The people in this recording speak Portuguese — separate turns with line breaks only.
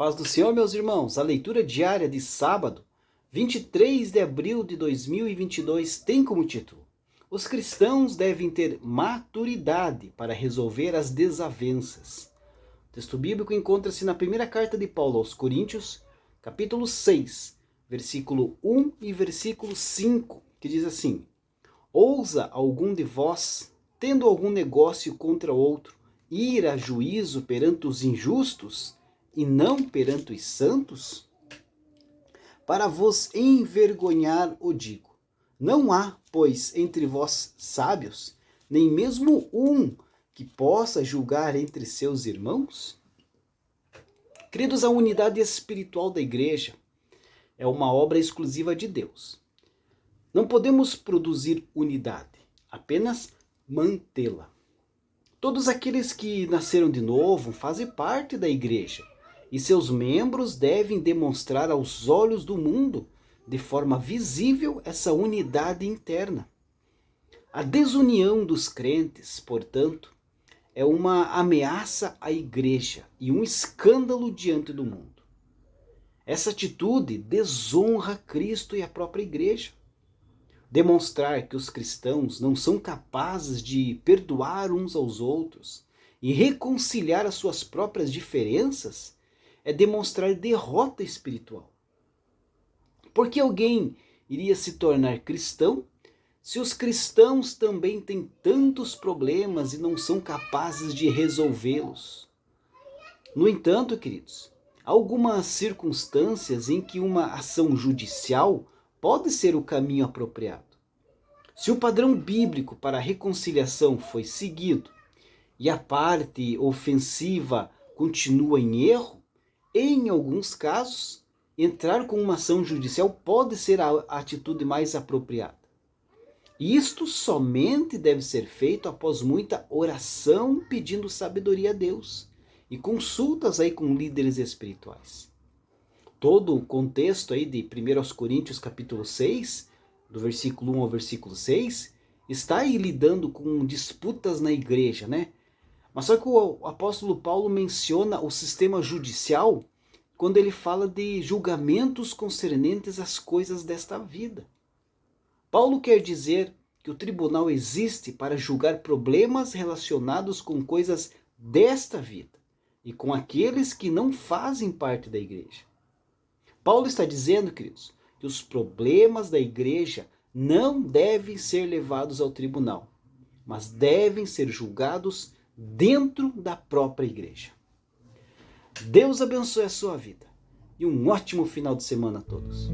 Paz do Senhor, meus irmãos. A leitura diária de sábado, 23 de abril de 2022, tem como título: Os cristãos devem ter maturidade para resolver as desavenças. O texto bíblico encontra-se na primeira carta de Paulo aos Coríntios, capítulo 6, versículo 1 e versículo 5, que diz assim: Ousa algum de vós, tendo algum negócio contra outro, ir a juízo perante os injustos e não perante os santos? Para vos envergonhar o digo. Não há, pois, entre vós sábios, nem mesmo um que possa julgar entre seus irmãos? Queridos, a unidade espiritual da igreja é uma obra exclusiva de Deus. Não podemos produzir unidade, apenas mantê-la. Todos aqueles que nasceram de novo fazem parte da igreja e seus membros devem demonstrar aos olhos do mundo, de forma visível, essa unidade interna. A desunião dos crentes, portanto, é uma ameaça à igreja e um escândalo diante do mundo. Essa atitude desonra Cristo e a própria igreja. Demonstrar que os cristãos não são capazes de perdoar uns aos outros e reconciliar as suas próprias diferenças é demonstrar derrota espiritual. Por que alguém iria se tornar cristão se os cristãos também têm tantos problemas e não são capazes de resolvê-los? No entanto, queridos, há algumas circunstâncias em que uma ação judicial pode ser o caminho apropriado. Se o padrão bíblico para a reconciliação foi seguido e a parte ofensiva continua em erro, em alguns casos, entrar com uma ação judicial pode ser a atitude mais apropriada. E isto somente deve ser feito após muita oração pedindo sabedoria a Deus e consultas aí com líderes espirituais. Todo o contexto aí de 1 Coríntios capítulo 6, do versículo 1 ao versículo 6, está aí lidando com disputas na igreja, né? Mas só que o apóstolo Paulo menciona o sistema judicial quando ele fala de julgamentos concernentes às coisas desta vida. Paulo quer dizer que o tribunal existe para julgar problemas relacionados com coisas desta vida e com aqueles que não fazem parte da igreja. Paulo está dizendo, queridos, que os problemas da igreja não devem ser levados ao tribunal, mas devem ser julgados dentro da própria igreja. Deus abençoe a sua vida e um ótimo final de semana a todos.